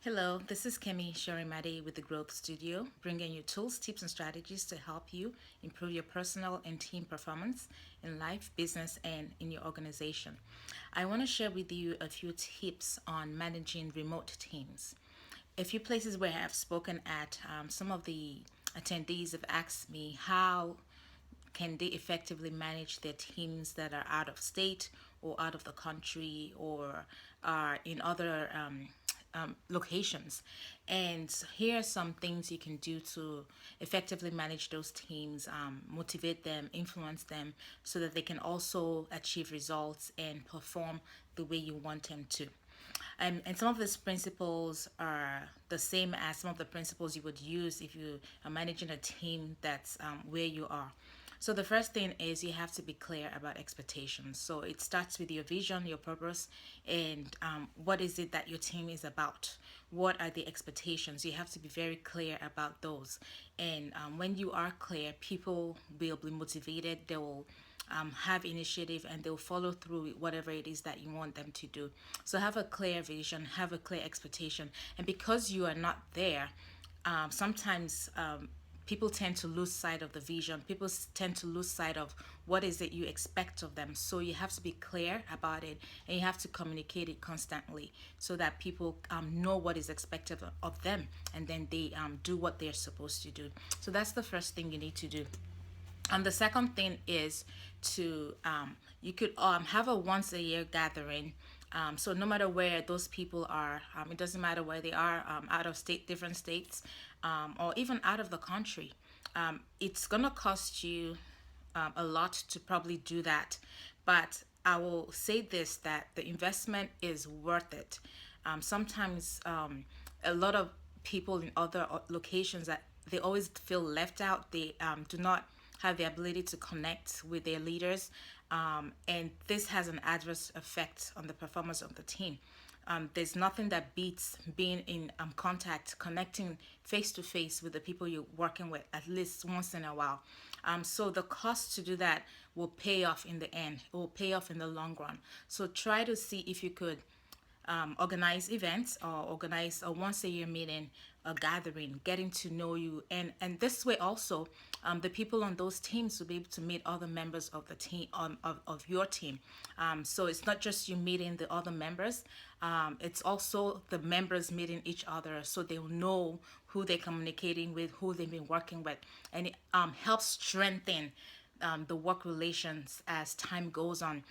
Hello, this is Kemi Shorimade with the Growth Studio, bringing you tools, tips, and strategies to help you improve your personal and team performance in life, business, and in your organization. I want to share with you a few tips on managing remote teams. A few places where I have spoken at, some of the attendees have asked me how can they effectively manage their teams that are out of state or out of the country or are in other locations. And here are some things you can do to effectively manage those teams, motivate them, influence them, so that they can also achieve results and perform the way you want them to. And some of these principles are the same as some of the principles you would use if you are managing a team that's where you are. So the first thing is you have to be clear about expectations. So it starts with your vision, your purpose, and what is it that your team is about. What are the expectations? You have to be very clear about those. And when you are clear, people will be motivated. They will have initiative and they'll follow through with whatever it is that you want them to do. So have a clear vision, have a clear expectation. And because you are not there, sometimes people tend to lose sight of the vision. People tend to lose sight of what is it you expect of them. So you have to be clear about it and you have to communicate it constantly so that people know what is expected of them and then they do what they're supposed to do. So that's the first thing you need to do. And the second thing is to you could have a once a year gathering. So no matter where those people are, it doesn't matter where they are, out of state, different states, or even out of the country. It's gonna cost you a lot to probably do that, but I will say this that the investment is worth it. Sometimes a lot of people in other locations that they always feel left out. They do not have the ability to connect with their leaders, and this has an adverse effect on the performance of the team. There's nothing that beats being in contact, connecting face to face with the people you're working with at least once in a while. So the cost to do that will pay off in the end. It will pay off in the long run. So try to see if you could organize events or organize a once a year meeting, a gathering, getting to know you, and this way also, the people on those teams will be able to meet other members of the team of your team. So it's not just you meeting the other members, it's also the members meeting each other, so they'll know who they're communicating with, who they've been working with, and it helps strengthen the work relations as time goes on.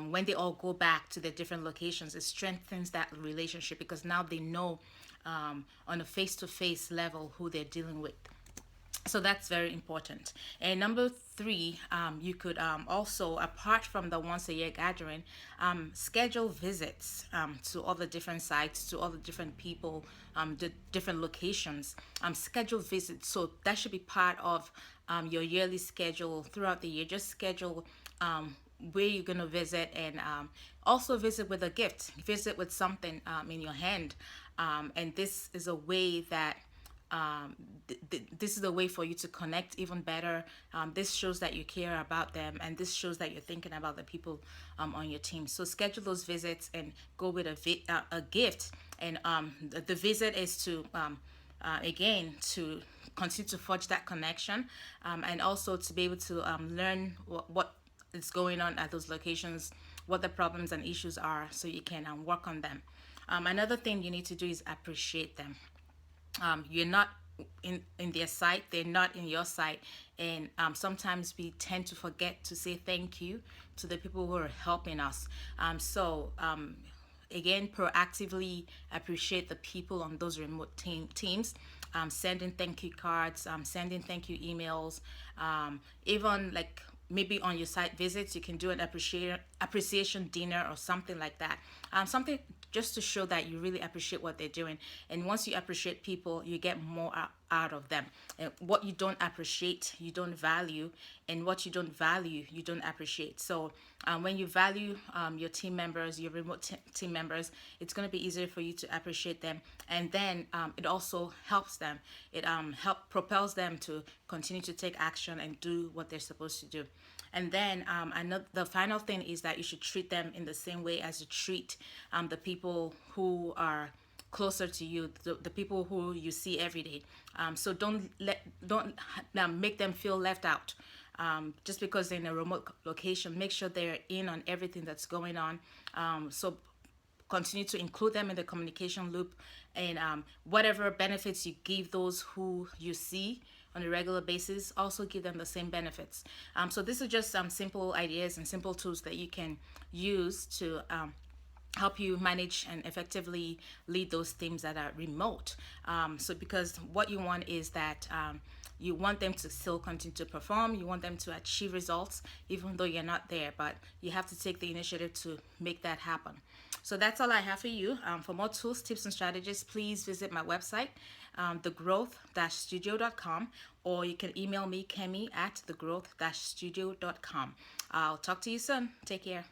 When they all go back to their different locations, it strengthens that relationship because now they know on a face to face level who they're dealing with. So that's very important. And number three, you could also, apart from the once a year gathering, schedule visits to all the different sites, to all the different people, the different locations. Schedule visits. So that should be part of your yearly schedule throughout the year. Just schedule where you're going to visit, and also visit with a gift, visit with something in your hand. And this is a way that this is a way for you to connect even better. This shows that you care about them, and this shows that you're thinking about the people on your team. So schedule those visits and go with a gift. And the visit is to again to continue to forge that connection, and also to be able to learn what is going on at those locations, what the problems and issues are, so you can work on them. Another thing you need to do is appreciate them. You're not in their sight, they're not in your sight, and sometimes we tend to forget to say thank you to the people who are helping us. Again, proactively appreciate the people on those remote teams, sending thank you cards, sending thank you emails, even like maybe on your site visits you can do an appreciation dinner or something like that, something just to show that you really appreciate what they're doing. And once you appreciate people, you get more out of them. And what you don't appreciate, you don't value, and what you don't value, you don't appreciate. So when you value your team members, your remote team members, it's going to be easier for you to appreciate them. And then it also helps them. It propels them to continue to take action and do what they're supposed to do. And then I know the final thing is that you should treat them in the same way as you treat the people who are closer to you, the people who you see every day. So don't make them feel left out. Just because they're in a remote location, make sure they're in on everything that's going on. So continue to include them in the communication loop, and whatever benefits you give those who you see on a regular basis, also give them the same benefits. So this is just some simple ideas and simple tools that you can use to help you manage and effectively lead those teams that are remote. So because what you want is that you want them to still continue to perform, you want them to achieve results even though you're not there, but you have to take the initiative to make that happen. So that's all I have for you. For more tools, tips, and strategies, please visit my website, thegrowth-studio.com, or you can email me, Kemi, at thegrowth-studio.com. I'll talk to you soon. Take care.